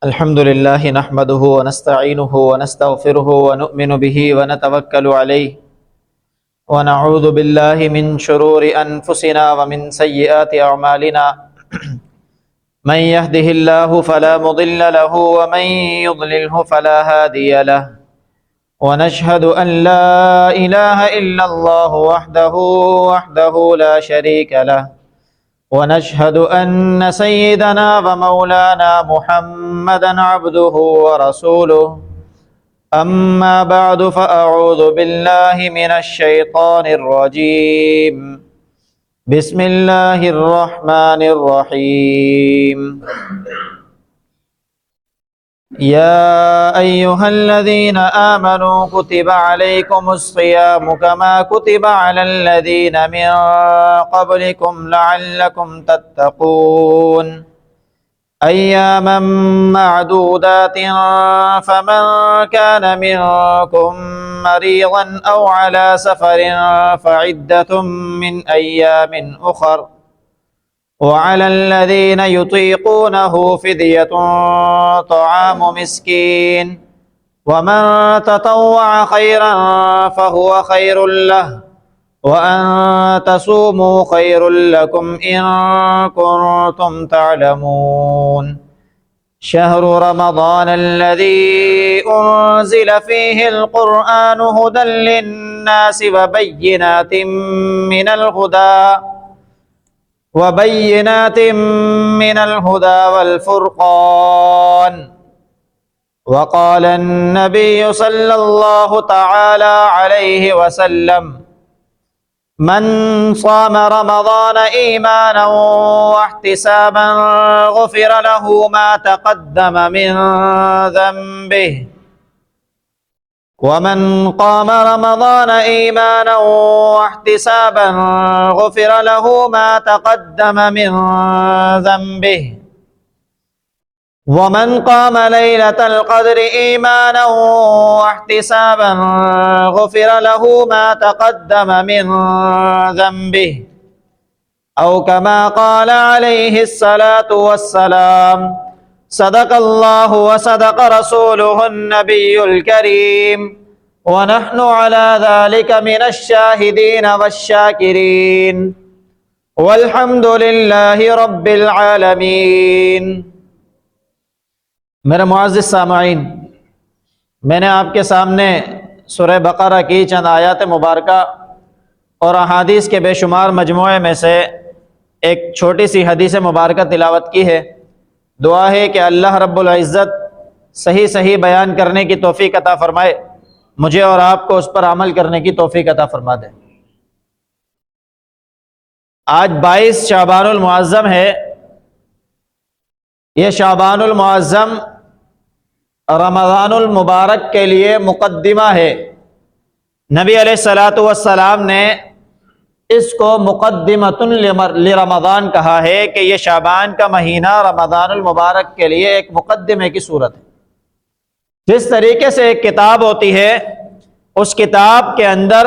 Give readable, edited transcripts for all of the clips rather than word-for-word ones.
الحمد لله نحمده ونستعينه ونستغفره ونؤمن به ونتوكل عليه ونعوذ بالله من شرور أنفسنا ومن سيئات أعمالنا من يهده الله فلا مضل له ومن يضلله فلا هادي له ونشهد أن لا إله إلا الله وحده لا شريك له ونشهد أن سيدنا ومولانا محمدا عبده ورسوله أما بعد فأعوذ بالله من الشيطان الرجيم بسم الله الرحمن الرحيم يا أيها الذين آمنوا كتب عليكم الصيام كما كتب على الذين من قبلكم لعلكم تتقون أياما معدودات فمن كان منكم مريضا أو على سفر فعدة من أيام أخر وعلى الذين يطيقونه فدية طعام مسكين ومن تطوع خيرا فهو خير له وأن تصوموا خير لكم إن كنتم تعلمون شهر رمضان الذي أنزل فيه القرآن هدى للناس وبينات من الهدى والفرقان وقال النبي صلى الله تعالى عليه وسلم من صام رمضان إيمانا واحتسابا غفر له ما تقدم من ذنبه ومن قام رمضان إيمانا واحتسابا غفر له ما تقدم من ذنبه ومن قام ليلة القدر إيمانا واحتسابا غفر له ما تقدم من ذنبه أو كما قال عليه الصلاة والسلام صدق الله وصدق رسوله النبي الكريم ونحن على ذلك من الشاهدين والشاكرين والحمد لله رب العالمين۔ میرے معزز سامعین، میں نے آپ کے سامنے سورہ بقرہ کی چند آیات مبارکہ اور احادیث کے بے شمار مجموعے میں سے ایک چھوٹی سی حدیث مبارکہ تلاوت کی ہے۔ دعا ہے کہ اللہ رب العزت صحیح بیان کرنے کی توفیق عطا فرمائے، مجھے اور آپ کو اس پر عمل کرنے کی توفیق عطا فرما دے۔ آج 22 شعبان المعظم ہے۔ یہ شعبان المعظم رمضان المبارک کے لیے مقدمہ ہے۔ نبی علیہ الصلاۃ والسلام نے اس کو مقدمۃ لرمضان کہا ہے کہ یہ شعبان کا مہینہ رمضان المبارک کے لیے ایک مقدمے کی صورت ہے۔ جس طریقے سے ایک کتاب ہوتی ہے، اس کتاب کے اندر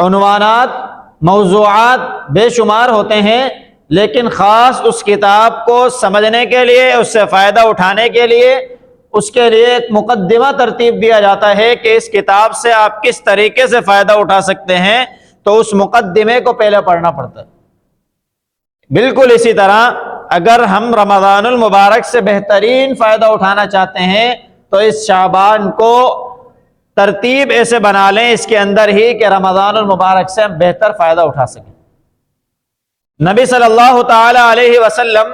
عنوانات، موضوعات بے شمار ہوتے ہیں، لیکن خاص اس کتاب کو سمجھنے کے لیے، اس سے فائدہ اٹھانے کے لیے اس کے لیے ایک مقدمہ ترتیب دیا جاتا ہے کہ اس کتاب سے آپ کس طریقے سے فائدہ اٹھا سکتے ہیں، تو اس مقدمے کو پہلے پڑھنا پڑتا ہے۔ بالکل اسی طرح اگر ہم رمضان المبارک سے بہترین فائدہ اٹھانا چاہتے ہیں تو اس شعبان کو ترتیب ایسے بنا لیں اس کے اندر ہی کہ رمضان المبارک سے ہم بہتر فائدہ اٹھا سکیں۔ نبی صلی اللہ تعالی علیہ وسلم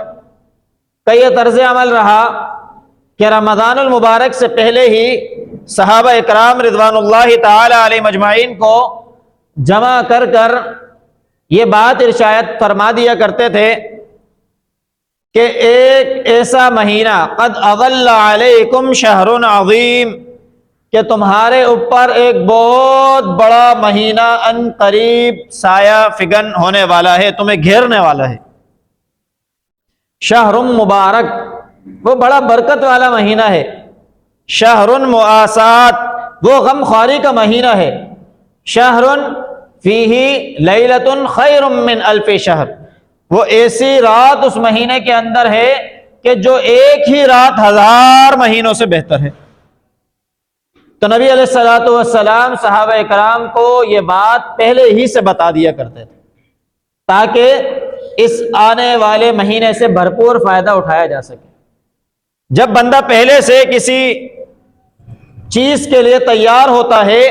کا یہ طرز عمل رہا کہ رمضان المبارک سے پہلے ہی صحابہ اکرام رضوان اللہ تعالی علیہ مجمعین کو جمع کر یہ بات ارشاد فرما دیا کرتے تھے کہ ایک ایسا مہینہ قد اظل علیکم شہر عظیم، کہ تمہارے اوپر ایک بہت بڑا مہینہ ان قریب سایہ فگن ہونے والا ہے، تمہیں گھیرنے والا ہے۔ شہر مبارک، وہ بڑا برکت والا مہینہ ہے۔ شہر مواسات، وہ غم خواری کا مہینہ ہے۔ شہر فیہ لیلۃ خیر من الف شہر، وہ ایسی رات اس مہینے کے اندر ہے کہ جو ایک ہی رات 1000 مہینوں سے بہتر ہے۔ تو نبی علیہ الصلوۃ والسلام صحابہ کرام کو یہ بات پہلے ہی سے بتا دیا کرتے تھے تاکہ اس آنے والے مہینے سے بھرپور فائدہ اٹھایا جا سکے۔ جب بندہ پہلے سے کسی چیز کے لیے تیار ہوتا ہے،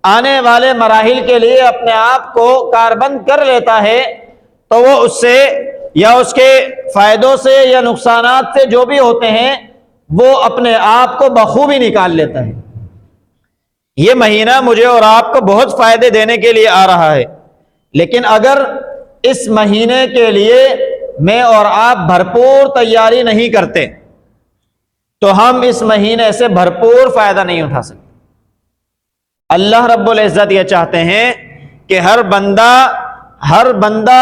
آنے والے مراحل کے لیے اپنے آپ کو کاربند کر لیتا ہے، تو وہ اس سے یا اس کے فائدوں سے یا نقصانات سے جو بھی ہوتے ہیں وہ اپنے آپ کو بخوبی نکال لیتا ہے۔ یہ مہینہ مجھے اور آپ کو بہت فائدے دینے کے لیے آ رہا ہے، لیکن اگر اس مہینے کے لیے میں اور آپ بھرپور تیاری نہیں کرتے تو ہم اس مہینے سے بھرپور فائدہ نہیں اٹھا سکتے۔ اللہ رب العزت یہ چاہتے ہیں کہ ہر بندہ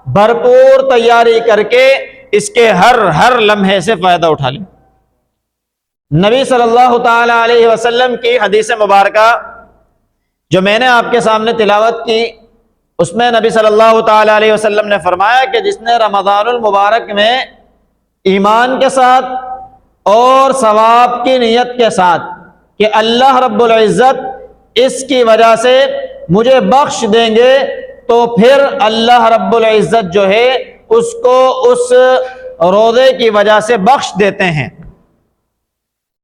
بھرپور تیاری کر کے اس کے ہر لمحے سے فائدہ اٹھا لے۔ نبی صلی اللہ تعالی علیہ وسلم کی حدیث مبارکہ جو میں نے آپ کے سامنے تلاوت کی، اس میں نبی صلی اللہ تعالی علیہ وسلم نے فرمایا کہ جس نے رمضان المبارک میں ایمان کے ساتھ اور ثواب کی نیت کے ساتھ کہ اللہ رب العزت اس کی وجہ سے مجھے بخش دیں گے، تو پھر اللہ رب العزت جو ہے اس کو اس روزے کی وجہ سے بخش دیتے ہیں۔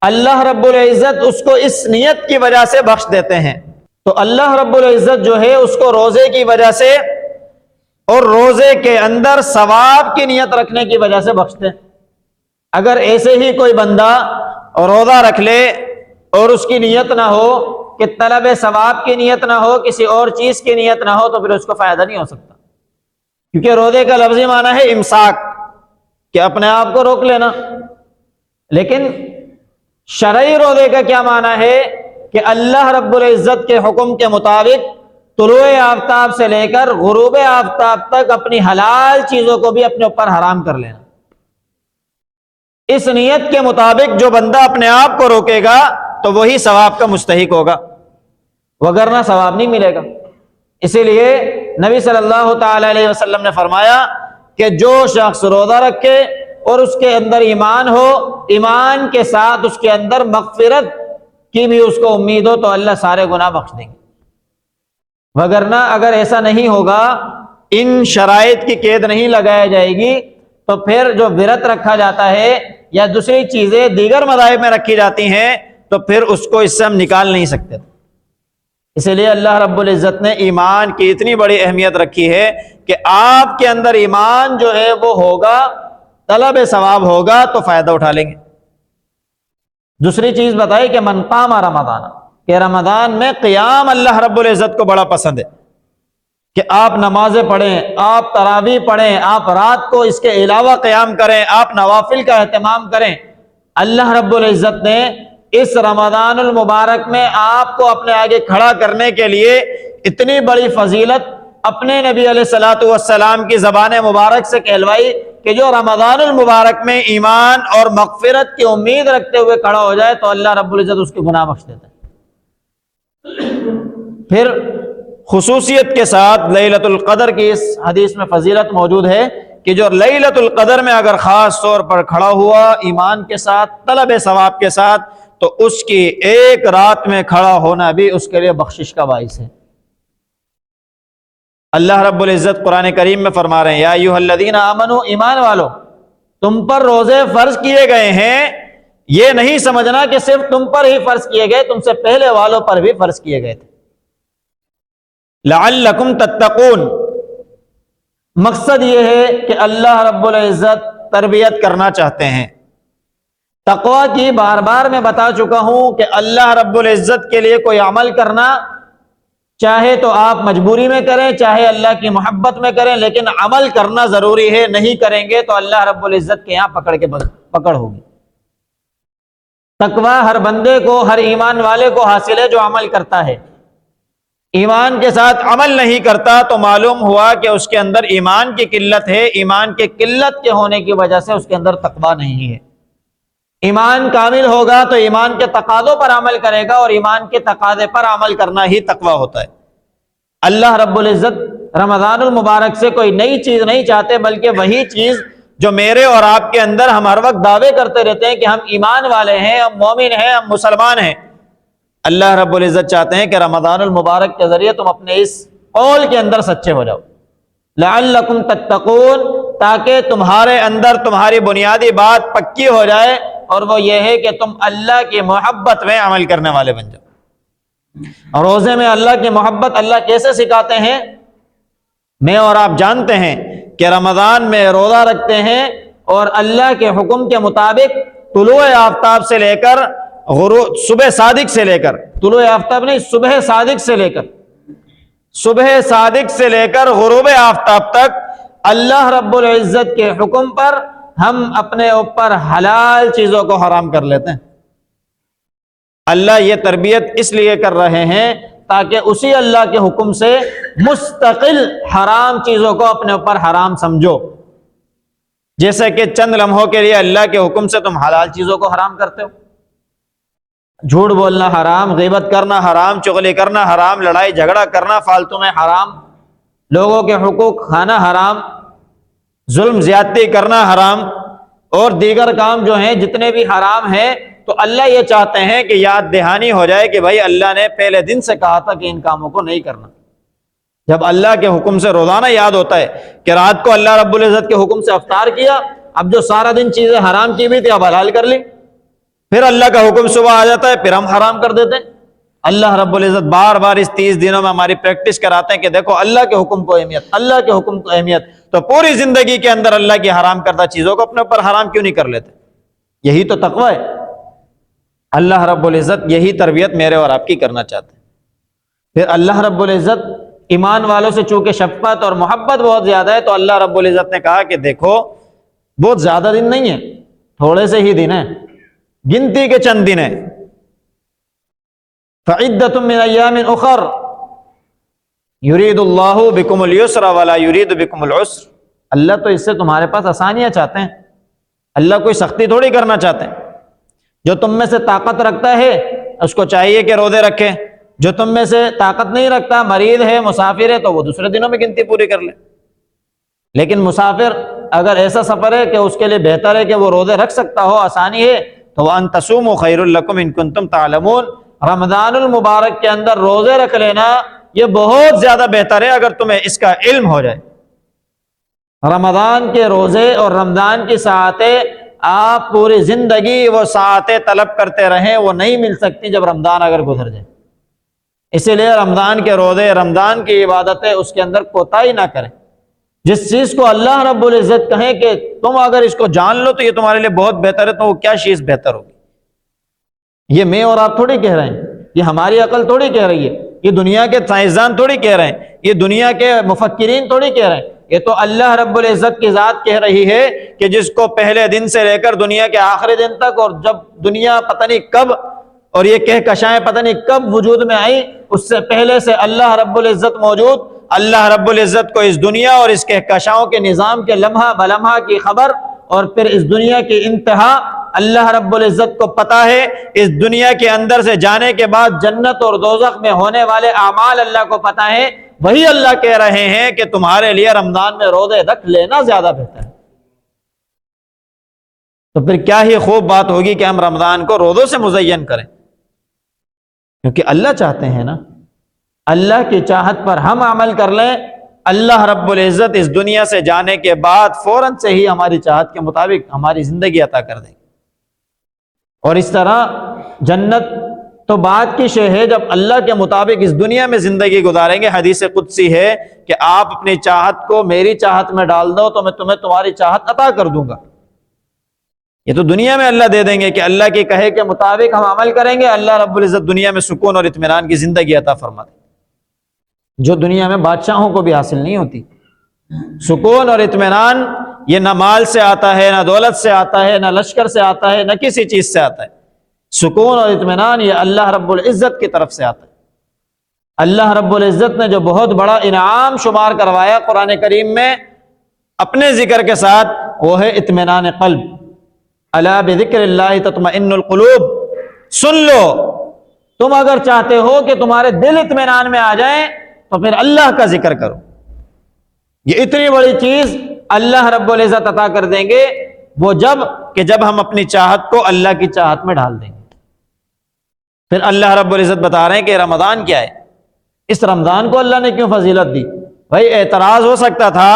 اللہ رب العزت اس کو اس نیت کی وجہ سے بخش دیتے ہیں۔ تو اللہ رب العزت جو ہے اس کو روزے کی وجہ سے اور روزے کے اندر ثواب کی نیت رکھنے کی وجہ سے بخشتے ہیں۔ اگر ایسے ہی کوئی بندہ روزہ رکھ لے اور اس کی نیت نہ ہو کہ طلب ثواب کی نیت نہ ہو، کسی اور چیز کی نیت نہ ہو، تو پھر اس کو فائدہ نہیں ہو سکتا، کیونکہ روزے کا لفظی معنی ہے امساک، کہ اپنے آپ کو روک لینا۔ لیکن شرعی روزے کا کیا معنی ہے کہ اللہ رب العزت کے حکم کے مطابق طلوع آفتاب سے لے کر غروب آفتاب تک اپنی حلال چیزوں کو بھی اپنے اوپر حرام کر لینا۔ اس نیت کے مطابق جو بندہ اپنے آپ کو روکے گا تو وہی ثواب کا مستحق ہوگا، وگرنہ ثواب نہیں ملے گا۔ اسی لیے نبی صلی اللہ تعالی علیہ وسلم نے فرمایا کہ جو شخص روزہ رکھے اور اس کے اندر ایمان ہو، ایمان کے ساتھ اس کے اندر مغفرت کی بھی اس کو امید ہو، تو اللہ سارے گناہ بخش دیں گے۔ وگرنہ اگر ایسا نہیں ہوگا، ان شرائط کی قید نہیں لگائی جائے گی، تو پھر جو ورت رکھا جاتا ہے یا دوسری چیزیں دیگر مذاہب میں رکھی جاتی ہیں تو پھر اس کو اس سے ہم نکال نہیں سکتے۔ اسی لیے اللہ رب العزت نے ایمان کی اتنی بڑی اہمیت رکھی ہے کہ آپ کے اندر ایمان جو ہے وہ ہوگا، طلب ثواب ہوگا تو فائدہ اٹھا لیں گے۔ دوسری چیز بتائی کہ من قام رمضان، کہ رمضان میں قیام اللہ رب العزت کو بڑا پسند ہے، کہ آپ نمازیں پڑھیں، آپ تراویح پڑھیں، آپ رات کو اس کے علاوہ قیام کریں، آپ نوافل کا اہتمام کریں۔ اللہ رب العزت نے اس رمضان المبارک میں آپ کو اپنے آگے کھڑا کرنے کے لیے اتنی بڑی فضیلت اپنے نبی علیہ الصلوۃ والسلام کی زبان مبارک سے کہلوائی کہ جو رمضان المبارک میں ایمان اور مغفرت کی امید رکھتے ہوئے کھڑا ہو جائے تو اللہ رب العزت اس کے گناہ بخش دیتا ہے۔ پھر خصوصیت کے ساتھ لیلۃ القدر کی اس حدیث میں فضیلت موجود ہے کہ جو لیلۃ القدر میں اگر خاص طور پر کھڑا ہوا ایمان کے ساتھ، طلب ثواب کے ساتھ، تو اس کی ایک رات میں کھڑا ہونا بھی اس کے لیے بخشش کا باعث ہے۔ اللہ رب العزت قرآن کریم میں فرما رہے ہیں یا ایھا الذین آمنوا، ایمان والو، تم پر روزے فرض کیے گئے ہیں، یہ نہیں سمجھنا کہ صرف تم پر ہی فرض کیے گئے، تم سے پہلے والوں پر بھی فرض کیے گئے تھے۔ لعلکم تتقون، مقصد یہ ہے کہ اللہ رب العزت تربیت کرنا چاہتے ہیں۔ تقویٰ کی بار بار میں بتا چکا ہوں کہ اللہ رب العزت کے لیے کوئی عمل کرنا، چاہے تو آپ مجبوری میں کریں، چاہے اللہ کی محبت میں کریں، لیکن عمل کرنا ضروری ہے۔ نہیں کریں گے تو اللہ رب العزت کے یہاں پکڑ ہوگی۔ تقویٰ ہر بندے کو، ہر ایمان والے کو حاصل ہے جو عمل کرتا ہے۔ ایمان کے ساتھ عمل نہیں کرتا تو معلوم ہوا کہ اس کے اندر ایمان کی قلت ہے، ایمان کی قلت کے ہونے کی وجہ سے اس کے اندر تقویٰ نہیں ہے۔ ایمان کامل ہوگا تو ایمان کے تقاضوں پر عمل کرے گا، اور ایمان کے تقاضے پر عمل کرنا ہی تقویٰ ہوتا ہے۔ اللہ رب العزت رمضان المبارک سے کوئی نئی چیز نہیں چاہتے، بلکہ وہی چیز جو میرے اور آپ کے اندر ہم ہر وقت دعوے کرتے رہتے ہیں کہ ہم ایمان والے ہیں، ہم مومن ہیں، ہم مسلمان ہیں، اللہ رب العزت چاہتے ہیں کہ رمضان المبارک کے ذریعے تم اپنے اس قول کے اندر سچے ہو جاؤ، لعلکم تتقون، تاکہ تمہارے اندر تمہاری بنیادی بات پکی ہو جائے، اور وہ یہ ہے کہ تم اللہ کی محبت میں عمل کرنے والے بن جاؤ۔ اور روزے میں اللہ کی محبت اللہ کیسے سکھاتے ہیں؟ میں اور آپ جانتے ہیں کہ رمضان میں روزہ رکھتے ہیں اور اللہ کے حکم کے مطابق طلوع آفتاب سے لے کر صبح صادق سے لے کر، طلوع آفتاب نہیں، صبح صادق سے لے کر، صبح صادق سے لے کر غروب آفتاب تک اللہ رب العزت کے حکم پر ہم اپنے اوپر حلال چیزوں کو حرام کر لیتے ہیں۔ اللہ یہ تربیت اس لیے کر رہے ہیں تاکہ اسی اللہ کے حکم سے مستقل حرام چیزوں کو اپنے اوپر حرام سمجھو، جیسے کہ چند لمحوں کے لیے اللہ کے حکم سے تم حلال چیزوں کو حرام کرتے ہو، جھوٹ بولنا حرام، غیبت کرنا حرام، چغلی کرنا حرام، لڑائی جھگڑا کرنا فالتو میں حرام، لوگوں کے حقوق کھانا حرام، ظلم زیادتی کرنا حرام، اور دیگر کام جو ہیں جتنے بھی حرام ہیں۔ تو اللہ یہ چاہتے ہیں کہ یاد دہانی ہو جائے کہ بھائی اللہ نے پہلے دن سے کہا تھا کہ ان کاموں کو نہیں کرنا۔ جب اللہ کے حکم سے روزانہ یاد ہوتا ہے کہ رات کو اللہ رب العزت کے حکم سے افطار کیا، اب جو سارا دن چیزیں حرام کی ہوئی تھی اب حلال کر لی، پھر اللہ کا حکم صبح آ جاتا ہے پھر ہم حرام کر دیتے ہیں۔ اللہ رب العزت بار بار اس 30 دنوں میں ہماری پریکٹس کراتے ہیں کہ دیکھو اللہ کے حکم کو اہمیت، اللہ کے حکم کو اہمیت، تو پوری زندگی کے اندر اللہ کی حرام کردہ چیزوں کو اپنے اوپر حرام کیوں نہیں کر لیتے؟ یہی تو تقوی ہے۔ اللہ رب العزت یہی تربیت میرے اور آپ کی کرنا چاہتے ہیں۔ پھر اللہ رب العزت ایمان والوں سے چونکہ شفقت اور محبت بہت زیادہ ہے، تو اللہ رب العزت نے کہا کہ دیکھو بہت زیادہ دن نہیں ہیں، تھوڑے سے ہی دن ہیں، گنتی کے چند دن ہیں۔ فعدۃ من ایام اخر یرید اللہ بکم الیسر ولا یرید بکم العسر، اللہ تو اس سے تمہارے پاس آسانیاں چاہتے ہیں، اللہ کوئی سختی تھوڑی کرنا چاہتے ہیں۔ جو تم میں سے طاقت رکھتا ہے اس کو چاہیے کہ روزے رکھے، جو تم میں سے طاقت نہیں رکھتا، مریض ہے، مسافر ہے، تو وہ دوسرے دنوں میں گنتی پوری کر لے۔ لیکن مسافر اگر ایسا سفر ہے کہ اس کے لیے بہتر ہے کہ وہ روزے رکھ سکتا ہو، آسانی ہے، تو وَأَن تَصُومُوا خَيْرٌ لَكُمْ إِن كُنتُمْ تَعْلَمُونَ، رمضان المبارک کے اندر روزے رکھ لینا یہ بہت زیادہ بہتر ہے اگر تمہیں اس کا علم ہو جائے۔ رمضان کے روزے اور رمضان کی ساعتیں آپ پوری زندگی وہ ساعتیں طلب کرتے رہیں، وہ نہیں مل سکتی جب رمضان اگر گزر جائے۔ اسی لیے رمضان کے روزے، رمضان کی عبادتیں، اس کے اندر کوتاہی نہ کریں۔ جس چیز کو اللہ رب العزت کہیں کہ تم اگر اس کو جان لو تو یہ تمہارے لیے بہت بہتر ہے، تو وہ کیا چیز بہتر ہوگی؟ یہ میں اور آپ تھوڑی کہہ رہے ہیں، یہ ہماری عقل تھوڑی کہہ رہی ہے، یہ دنیا کے سائنسدان تھوڑی کہہ رہے ہیں، یہ دنیا کے مفکرین تھوڑی کہہ رہے ہیں، یہ تو اللہ رب العزت کی ذات کہہ رہی ہے کہ جس کو پہلے دن سے لے کر دنیا کے آخری دن تک، اور جب دنیا پتہ نہیں کب اور یہ کہکشائیں پتہ نہیں کب وجود میں آئی، اس سے پہلے سے اللہ رب العزت موجود۔ اللہ رب العزت کو اس دنیا اور اس کہکشاؤں کے نظام کے لمحہ بلمحہ کی خبر، اور پھر اس دنیا کی انتہا اللہ رب العزت کو پتہ ہے۔ اس دنیا کے اندر سے جانے کے بعد جنت اور دوزخ میں ہونے والے اعمال اللہ کو پتہ ہے۔ وہی اللہ کہہ رہے ہیں کہ تمہارے لیے رمضان میں روزے رکھ لینا زیادہ بہتر ہے۔ تو پھر کیا ہی خوب بات ہوگی کہ ہم رمضان کو روزوں سے مزین کریں، کیونکہ اللہ چاہتے ہیں نا، اللہ کی چاہت پر ہم عمل کر لیں، اللہ رب العزت اس دنیا سے جانے کے بعد فوراً سے ہی ہماری چاہت کے مطابق ہماری زندگی عطا کر دیں۔ اور اس طرح جنت تو بات کی شے ہے جب اللہ کے مطابق اس دنیا میں زندگی گزاریں گے۔ حدیث قدسی ہے کہ آپ اپنی چاہت کو میری چاہت میں ڈال دو تو میں تمہیں تمہاری چاہت عطا کر دوں گا۔ یہ تو دنیا میں اللہ دے دیں گے کہ اللہ کے کہے کے مطابق ہم عمل کریں گے، اللہ رب العزت دنیا میں سکون اور اطمینان کی زندگی عطا فرما دیں، جو دنیا میں بادشاہوں کو بھی حاصل نہیں ہوتی۔ سکون اور اطمینان یہ نہ مال سے آتا ہے، نہ دولت سے آتا ہے، نہ لشکر سے آتا ہے، نہ کسی چیز سے آتا ہے۔ سکون اور اطمینان یہ اللہ رب العزت کی طرف سے آتا ہے۔ اللہ رب العزت نے جو بہت بڑا انعام شمار کروایا قرآن کریم میں اپنے ذکر کے ساتھ، وہ ہے اطمینان قلب۔ الا بذکر اللہ تطمئن القلوب، سن لو، تم اگر چاہتے ہو کہ تمہارے دل اطمینان میں آ جائیں تو پھر اللہ کا ذکر کرو۔ یہ اتنی بڑی چیز اللہ رب العزت عطا کر دیں گے وہ جب ہم اپنی چاہت کو اللہ کی چاہت میں ڈال دیں گے۔ پھر اللہ رب العزت بتا رہے ہیں کہ رمضان کیا ہے، اس رمضان کو اللہ نے کیوں فضیلت دی؟ بھائی اعتراض ہو سکتا تھا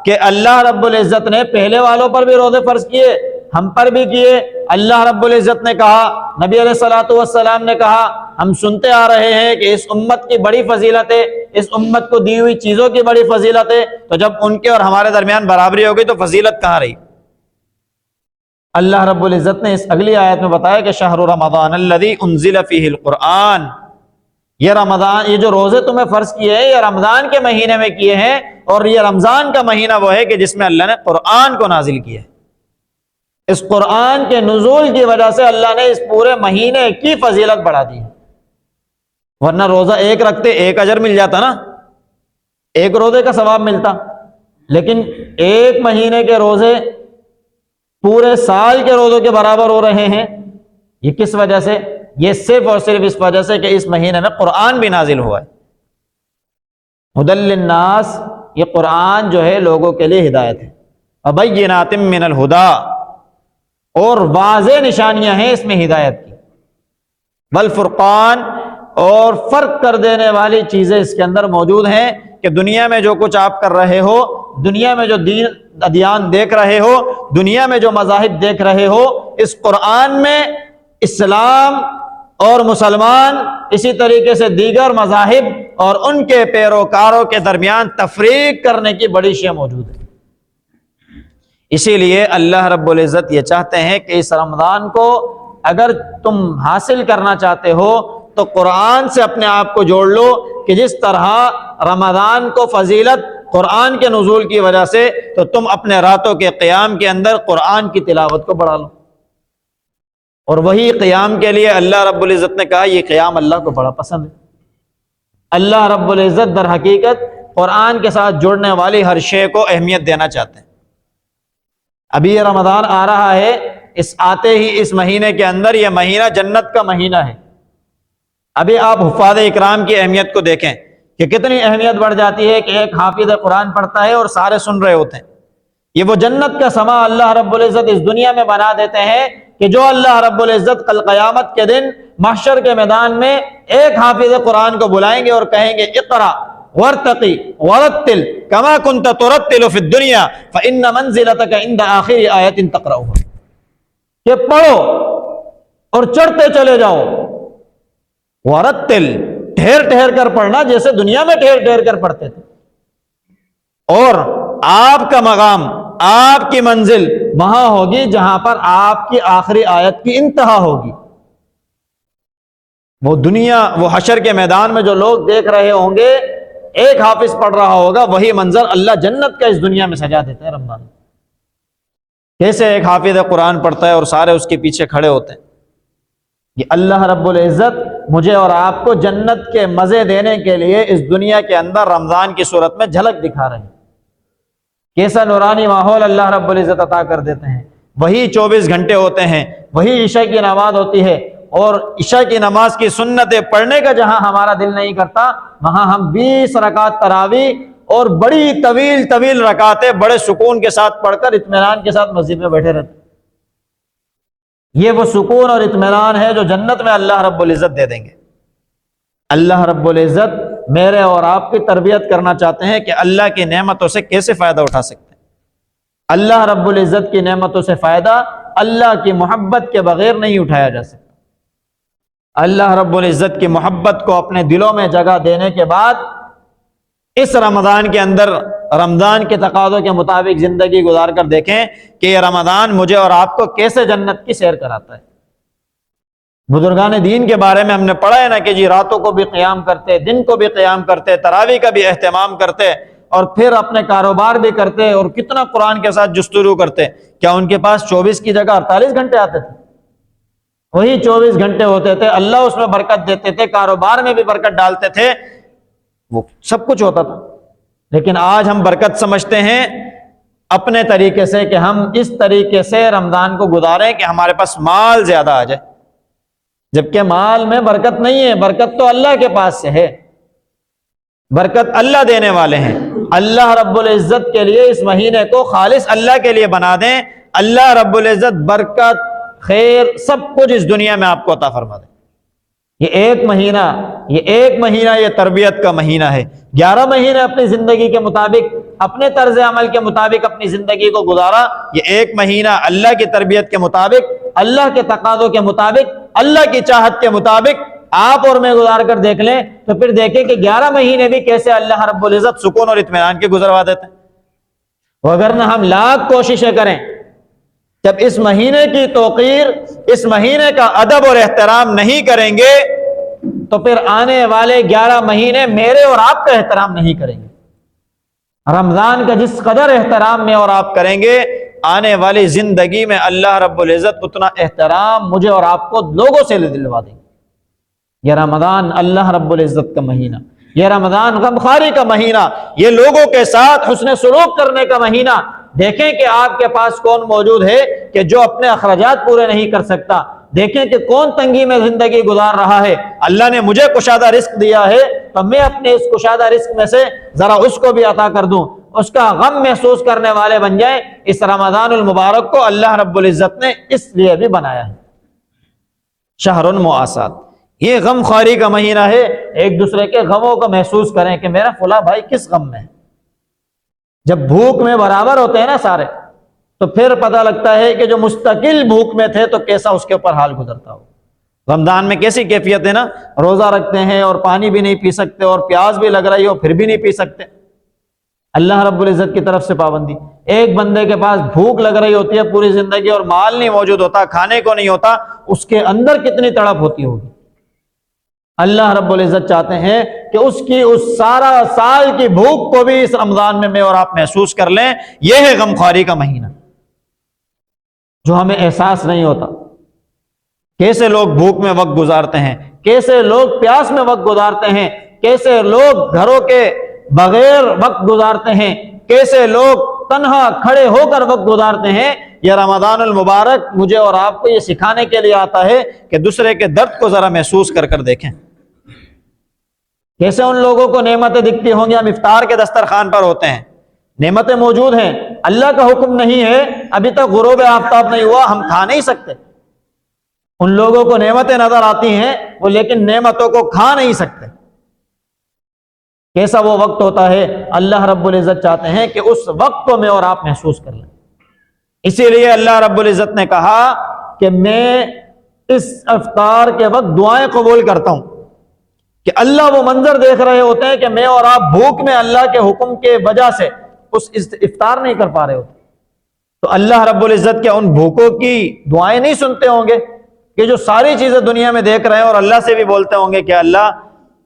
کہ اللہ رب العزت نے پہلے والوں پر بھی روزے فرض کیے، ہم پر بھی کیے، اللہ رب العزت نے کہا، نبی علیہ الصلوۃ والسلام نے کہا، ہم سنتے آ رہے ہیں کہ اس امت کی بڑی فضیلت ہے، اس امت کو دی ہوئی چیزوں کی بڑی فضیلت ہے، تو جب ان کے اور ہمارے درمیان برابری ہوگی تو فضیلت کہاں رہی؟ اللہ رب العزت نے اس اگلی آیت میں بتایا کہ شہر رمضان الذی انزل فیہ القرآن، یہ رمضان، یہ جو روزے تمہیں فرض کیے ہیں یہ رمضان کے مہینے میں کیے ہیں، اور یہ رمضان کا مہینہ وہ ہے کہ جس میں اللہ نے قرآن کو نازل کیا ہے۔ اس قرآن کے نزول کی وجہ سے اللہ نے اس پورے مہینے کی فضیلت بڑھا دی ہے، ورنہ روزہ ایک رکھتے ایک اجر مل جاتا نا، ایک روزے کا ثواب ملتا، لیکن ایک مہینے کے روزے پورے سال کے روزوں کے برابر ہو رہے ہیں۔ یہ کس وجہ سے؟ یہ صرف اور صرف اس وجہ سے کہ اس مہینے میں قرآن بھی نازل ہوا ہے۔ ھدی للناس، یہ قرآن جو ہے لوگوں کے لیے ہدایت ہے، وبینات من الہدی، اور واضح نشانیاں ہیں اس میں ہدایت کی، والفرقان، اور فرق کر دینے والی چیزیں اس کے اندر موجود ہیں کہ دنیا میں جو کچھ آپ کر رہے ہو، دنیا میں جو دین ادیان دیکھ رہے ہو، دنیا میں جو مذاہب دیکھ رہے ہو، اس قرآن میں اسلام اور مسلمان، اسی طریقے سے دیگر مذاہب اور ان کے پیروکاروں کے درمیان تفریق کرنے کی بڑی شے موجود ہے۔ اسی لیے اللہ رب العزت یہ چاہتے ہیں کہ اس رمضان کو اگر تم حاصل کرنا چاہتے ہو تو قرآن سے اپنے آپ کو جوڑ لو، کہ جس طرح رمضان کو فضیلت قرآن کے نزول کی وجہ سے، تو تم اپنے راتوں کے قیام کے اندر قرآن کی تلاوت کو بڑھا لو، اور وہی قیام کے لیے اللہ رب العزت نے کہا یہ قیام اللہ کو بڑا پسند ہے۔ اللہ رب العزت در حقیقت قرآن کے ساتھ جڑنے والی ہر شے کو اہمیت دینا چاہتے ہیں۔ ابھی یہ رمضان آ رہا ہے، اس آتے ہی اس مہینے کے اندر یہ مہینہ جنت کا مہینہ ہے۔ ابھی آپ حفاظ اکرام کی اہمیت کو دیکھیں کہ کتنی اہمیت بڑھ جاتی ہے کہ ایک حافظ قرآن پڑھتا ہے اور سارے سن رہے ہوتے ہیں۔ یہ وہ جنت کا سما اللہ رب العزت اس دنیا میں بنا دیتے ہیں کہ جو اللہ رب العزت کل قیامت کے دن محشر کے میدان میں ایک حافظ قرآن کو بلائیں گے اور کہیں گے اقرا وارتقی ورتل کما کنت ترتل فی الدنیا فإن منزلتک عند آخر آیت تقرأها، کہ پڑھو اور چڑھتے چلے جاؤ، ورتل، ٹھہر ٹھہر کر پڑھنا جیسے دنیا میں ٹھہر ٹھہر کر پڑھتے تھے، اور آپ کا مقام، آپ کی منزل وہاں ہوگی جہاں پر آپ کی آخری آیت کی انتہا ہوگی۔ وہ دنیا، وہ حشر کے میدان میں جو لوگ دیکھ رہے ہوں گے ایک حافظ پڑھ رہا ہوگا، وہی منظر اللہ جنت کا اس دنیا میں سجا دیتا ہے۔ رمضان کیسے ایک حافظ قرآن پڑھتا ہے اور سارے اس کے پیچھے کھڑے ہوتے ہیں۔ یہ اللہ رب العزت مجھے اور آپ کو جنت کے مزے دینے کے لیے اس دنیا کے اندر رمضان کی صورت میں جھلک دکھا رہے ہیں۔ کیسا نورانی ماحول اللہ رب العزت عطا کر دیتے ہیں۔ وہی 24 گھنٹے ہوتے ہیں، وہی عشاء کی نماز ہوتی ہے، اور عشاء کی نماز کی سنتیں پڑھنے کا جہاں ہمارا دل نہیں کرتا، وہاں ہم 20 رکعت تراویح اور بڑی طویل طویل رکعتیں بڑے سکون کے ساتھ پڑھ کر اطمینان کے ساتھ مسجد میں بیٹھے رہتے ہیں۔ یہ وہ سکون اور اطمینان ہے جو جنت میں اللہ رب العزت دے دیں گے۔ اللہ رب العزت میرے اور آپ کی تربیت کرنا چاہتے ہیں کہ اللہ کی نعمتوں سے کیسے فائدہ اٹھا سکتے ہیں۔ اللہ رب العزت کی نعمتوں سے فائدہ اللہ کی محبت کے بغیر نہیں اٹھایا جا سکتا۔ اللہ رب العزت کی محبت کو اپنے دلوں میں جگہ دینے کے بعد اس رمضان کے اندر رمضان کے تقاضوں کے مطابق زندگی گزار کر دیکھیں کہ یہ رمضان مجھے اور آپ کو کیسے جنت کی سیر کراتا ہے۔ بزرگان دین کے بارے میں ہم نے پڑھا ہے نا کہ جی راتوں کو بھی قیام کرتے، دن کو بھی قیام کرتے، تراویح کا بھی اہتمام کرتے، اور پھر اپنے کاروبار بھی کرتے، اور کتنا قرآن کے ساتھ جستجو کرتے۔ کیا ان کے پاس 24 کی جگہ 48 گھنٹے آتے تھے؟ وہی 24 گھنٹے ہوتے تھے، اللہ اس میں برکت دیتے تھے، کاروبار میں بھی برکت ڈالتے تھے، وہ سب کچھ ہوتا تھا۔ لیکن آج ہم برکت سمجھتے ہیں اپنے طریقے سے کہ ہم اس طریقے سے رمضان کو گزاریں کہ ہمارے پاس مال زیادہ آ جائے، جبکہ مال میں برکت نہیں ہے، برکت تو اللہ کے پاس سے ہے، برکت اللہ دینے والے ہیں۔ اللہ رب العزت کے لیے اس مہینے کو خالص اللہ کے لیے بنا دیں، اللہ رب العزت برکت، خیر، سب کچھ اس دنیا میں آپ کو عطا فرما دیں۔ یہ ایک مہینہ یہ تربیت کا مہینہ ہے۔ 11 مہینے اپنی زندگی کے مطابق، اپنے طرز عمل کے مطابق اپنی زندگی کو گزارا، یہ ایک مہینہ اللہ کی تربیت کے مطابق، اللہ کے تقاضوں کے مطابق، اللہ کی چاہت کے مطابق آپ اور میں گزار کر دیکھ لیں تو پھر دیکھیں کہ 11 مہینے بھی کیسے اللہ رب العزت سکون اور اطمینان کے گزروا دیتے ہیں۔ وگرنہ ہم لاکھ کوششیں کریں، جب اس مہینے کی توقیر، اس مہینے کا ادب اور احترام نہیں کریں گے تو پھر آنے والے 11 مہینے میرے اور آپ کا احترام نہیں کریں گے۔ رمضان کا جس قدر احترام میں اور آپ کریں گے، آنے والی زندگی میں اللہ رب العزت اتنا احترام مجھے اور آپ کو لوگوں سے دلوا دیں گے۔ یہ رمضان اللہ رب العزت کا مہینہ، یہ رمضان غمخواری کا مہینہ، یہ لوگوں کے ساتھ حسن سلوک کرنے کا مہینہ۔ دیکھیں کہ آپ کے پاس کون موجود ہے کہ جو اپنے اخراجات پورے نہیں کر سکتا، دیکھیں کہ کون تنگی میں زندگی گزار رہا ہے۔ اللہ نے مجھے کشادہ رزق دیا ہے تو میں اپنے اس کشادہ رزق میں سے ذرا اس کو بھی عطا کر دوں، اس کا غم محسوس کرنے والے بن جائیں۔ اس رمضان المبارک کو اللہ رب العزت نے اس لیے بھی بنایا ہے، شہر المواسات، یہ غم خواری کا مہینہ ہے۔ ایک دوسرے کے غموں کو محسوس کریں کہ میرا فلاں بھائی کس غم میں ہے۔ جب بھوک میں برابر ہوتے ہیں نا سارے، تو پھر پتہ لگتا ہے کہ جو مستقل بھوک میں تھے تو کیسا اس کے اوپر حال گزرتا ہو۔ رمضان میں کیسی کیفیت ہے نا، روزہ رکھتے ہیں اور پانی بھی نہیں پی سکتے اور پیاس بھی لگ رہی ہو پھر بھی نہیں پی سکتے۔ اللہ رب العزت کی طرف سے پابندی۔ ایک بندے کے پاس بھوک لگ رہی ہوتی ہے پوری زندگی اور مال نہیں موجود ہوتا، کھانے کو نہیں ہوتا، اس کے اندر کتنی تڑپ ہوتی ہوگی۔ اللہ رب العزت چاہتے ہیں کہ اس کی اس سارا سال کی بھوک کو بھی اس رمضان میں اور آپ محسوس کر لیں۔ یہ ہے غمخواری کا مہینہ جو ہمیں احساس نہیں ہوتا۔ کیسے لوگ بھوک میں وقت گزارتے ہیں، کیسے لوگ پیاس میں وقت گزارتے ہیں، کیسے لوگ گھروں کے بغیر وقت گزارتے ہیں، کیسے لوگ تنہا کھڑے ہو کر وقت گزارتے ہیں۔ یہ رمضان المبارک مجھے اور آپ کو یہ سکھانے کے لیے آتا ہے کہ دوسرے کے درد کو ذرا محسوس کر کر دیکھیں۔ کیسے ان لوگوں کو نعمتیں دکھتی ہوں گی، ہم افطار کے دسترخوان پر ہوتے ہیں، نعمتیں موجود ہیں، اللہ کا حکم نہیں ہے، ابھی تک غروب آفتاب نہیں ہوا، ہم کھا نہیں سکتے۔ ان لوگوں کو نعمتیں نظر آتی ہیں وہ لیکن نعمتوں کو کھا نہیں سکتے۔ کیسا وہ وقت ہوتا ہے، اللہ رب العزت چاہتے ہیں کہ اس وقت کو میں اور آپ محسوس کر لیں۔ اسی لیے اللہ رب العزت نے کہا کہ میں اس افطار کے وقت دعائیں قبول کرتا ہوں، کہ اللہ وہ منظر دیکھ رہے ہوتے ہیں کہ میں اور آپ بھوک میں اللہ کے حکم کے وجہ سے اس افطار نہیں کر پا رہے ہوتے، تو اللہ رب العزت کیا ان بھوکوں کی دعائیں نہیں سنتے ہوں گے کہ جو ساری چیزیں دنیا میں دیکھ رہے ہیں اور اللہ سے بھی بولتے ہوں گے کہ اللہ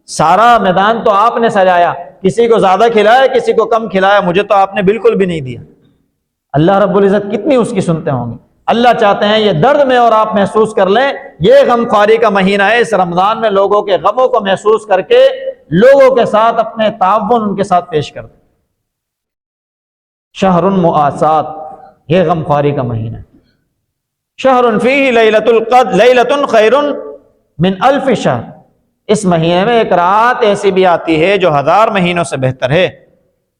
سارا میدان تو آپ نے سجایا، کسی کو زیادہ کھلایا کسی کو کم کھلایا، مجھے تو آپ نے بالکل بھی نہیں دیا۔ اللہ رب العزت کتنی اس کی سنتے ہوں گے۔ اللہ چاہتے ہیں یہ درد میں اور آپ محسوس کر لیں۔ یہ غم خواری کا مہینہ ہے، اس رمضان میں لوگوں کے غموں کو محسوس کر کے لوگوں کے ساتھ اپنے تعاون ان کے ساتھ پیش کر دیں۔ شہر المواسات، یہ غم خواری کا مہینہ ہے۔ شہر فیہ لیلۃ القدر لیلۃ خیر من الف شہر، اس مہینے میں ایک رات ایسی بھی آتی ہے جو 1000 مہینوں سے بہتر ہے۔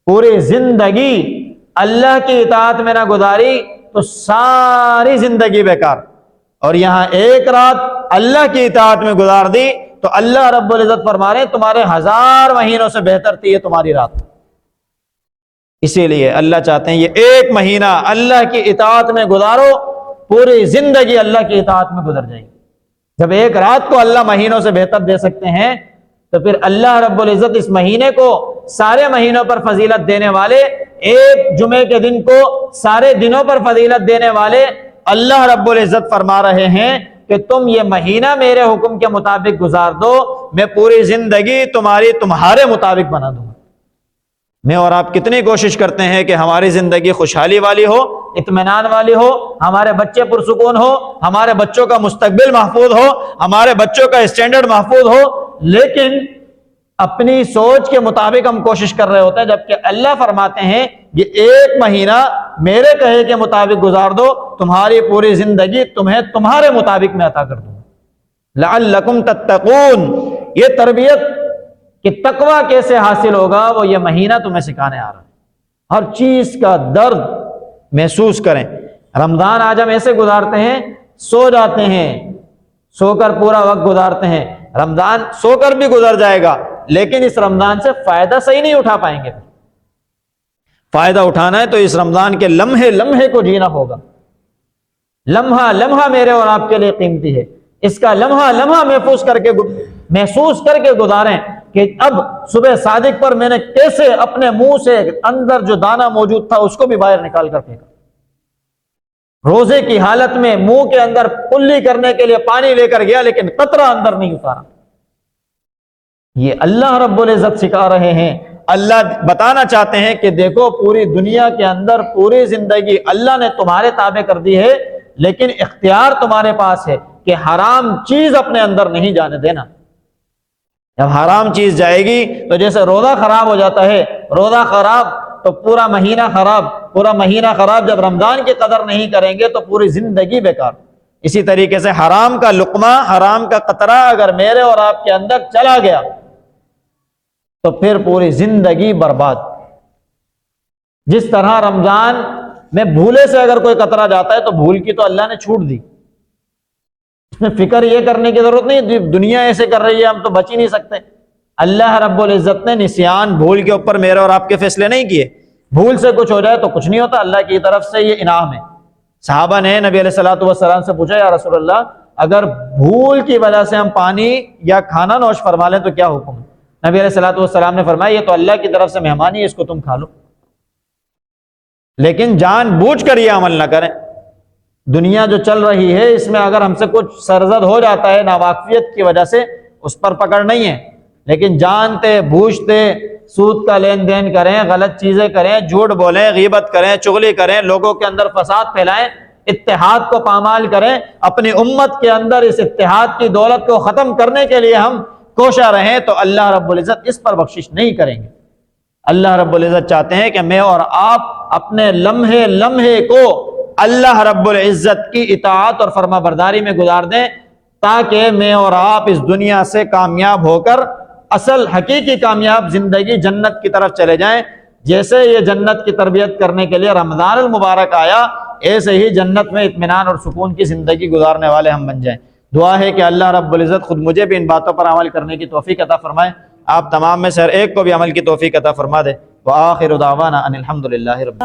پوری زندگی اللہ کی اطاعت میں نہ گزاری تو ساری زندگی بیکار، اور یہاں ایک رات اللہ کی اطاعت میں گزار دی تو اللہ رب العزت فرما رہے ہیں تمہارے 1000 مہینوں سے بہتر تھی یہ تمہاری رات۔ اسی لیے اللہ چاہتے ہیں یہ ایک مہینہ اللہ کی اطاعت میں گزارو، پوری زندگی اللہ کی اطاعت میں گزر جائے گی۔ جب ایک رات کو اللہ مہینوں سے بہتر دے سکتے ہیں تو پھر اللہ رب العزت اس مہینے کو سارے مہینوں پر فضیلت دینے والے، ایک جمعے کے دن کو سارے دنوں پر فضیلت دینے والے اللہ رب العزت فرما رہے ہیں کہ تم یہ مہینہ میرے حکم کے مطابق گزار دو، میں پوری زندگی تمہارے مطابق بنا دوں گا۔ میں اور آپ کتنی کوشش کرتے ہیں کہ ہماری زندگی خوشحالی والی ہو، اطمینان والی ہو، ہمارے بچے پرسکون ہو، ہمارے بچوں کا مستقبل محفوظ ہو، ہمارے بچوں کا اسٹینڈرڈ محفوظ ہو، لیکن اپنی سوچ کے مطابق ہم کوشش کر رہے ہوتے ہیں، جبکہ اللہ فرماتے ہیں یہ ایک مہینہ میرے کہے کے مطابق گزار دو، تمہاری پوری زندگی تمہیں تمہارے مطابق میں عطا کر دوں، لعلکم تتقون۔ یہ تربیت کہ تقویٰ کیسے حاصل ہوگا، وہ یہ مہینہ تمہیں سکھانے آ رہا ہے۔ ہر چیز کا درد محسوس کریں۔ رمضان آج ہم ایسے گزارتے ہیں، سو جاتے ہیں، سو کر پورا وقت گزارتے ہیں۔ رمضان سو کر بھی گزر جائے گا، لیکن اس رمضان سے فائدہ صحیح نہیں اٹھا پائیں گے۔ فائدہ اٹھانا ہے تو اس رمضان کے لمحے لمحے کو جینا ہوگا۔ لمحہ لمحہ میرے اور آپ کے لیے قیمتی ہے، اس کا لمحہ لمحہ محسوس کر کے گزاریں کہ اب صبح صادق پر میں نے کیسے اپنے منہ سے اندر جو دانہ موجود تھا اس کو بھی باہر نکال کر پھینکا، روزے کی حالت میں منہ کے اندر کلی کرنے کے لیے پانی لے کر گیا لیکن قطرہ اندر نہیں اتارا۔ یہ اللہ رب العزت سکھا رہے ہیں۔ اللہ بتانا چاہتے ہیں کہ دیکھو پوری دنیا کے اندر پوری زندگی اللہ نے تمہارے تابع کر دی ہے، لیکن اختیار تمہارے پاس ہے کہ حرام چیز اپنے اندر نہیں جانے دینا۔ جب حرام چیز جائے گی تو جیسے روزہ خراب ہو جاتا ہے، روزہ خراب تو پورا مہینہ خراب، پورا مہینہ خراب۔ جب رمضان کی قدر نہیں کریں گے تو پوری زندگی بیکار۔ اسی طریقے سے حرام کا لقمہ، حرام کا قطرہ اگر میرے اور آپ کے اندر چلا گیا تو پھر پوری زندگی برباد۔ جس طرح رمضان میں بھولے سے اگر کوئی قطرہ جاتا ہے تو بھول کی تو اللہ نے چھوٹ دی، اس میں فکر یہ کرنے کی ضرورت نہیں دنیا ایسے کر رہی ہے ہم تو بچ ہی نہیں سکتے۔ اللہ رب العزت نے نسیان، بھول کے اوپر میرے اور آپ کے فیصلے نہیں کیے۔ بھول سے کچھ ہو جائے تو کچھ نہیں ہوتا، اللہ کی طرف سے یہ انعام ہے۔ صحابہ نے نبی علیہ الصلوۃ والسلام سے پوچھا، یا رسول اللہ اگر بھول کی وجہ سے ہم پانی یا کھانا نوش فرما لیں تو کیا حکم ہے؟ نبی علیہ الصلوۃ والسلام نے فرمایا یہ تو اللہ کی طرف سے مہمانی ہے، اس کو تم کھا لو، لیکن جان بوجھ کر یہ عمل نہ کریں۔ دنیا جو چل رہی ہے اس میں اگر ہم سے کچھ سرزد ہو جاتا ہے ناواقفیت کی وجہ سے، اس پر پکڑ نہیں ہے، لیکن جانتے بوجھتے سود کا لین دین کریں، غلط چیزیں کریں، جھوٹ بولیں، غیبت کریں، چغلی کریں، لوگوں کے اندر فساد پھیلائیں، اتحاد کو پامال کریں، اپنی امت کے اندر اس اتحاد کی دولت کو ختم کرنے کے لیے ہم کوشاں رہیں تو اللہ رب العزت اس پر بخشش نہیں کریں گے۔ اللہ رب العزت چاہتے ہیں کہ میں اور آپ اپنے لمحے لمحے کو اللہ رب العزت کی اطاعت اور فرما برداری میں گزار دیں، تاکہ میں اور آپ اس دنیا سے کامیاب ہو کر اصل حقیقی کامیاب زندگی جنت کی طرف چلے جائیں۔ جیسے یہ جنت کی تربیت کرنے کے لیے رمضان المبارک آیا، ایسے ہی جنت میں اطمینان اور سکون کی زندگی گزارنے والے ہم بن جائیں۔ دعا ہے کہ اللہ رب العزت خود مجھے بھی ان باتوں پر عمل کرنے کی توفیق عطا فرمائے، آپ تمام میں سے ہر ایک کو بھی عمل کی توفیق عطا فرما دے۔ وآخر دعوانا ان الحمد للہ رب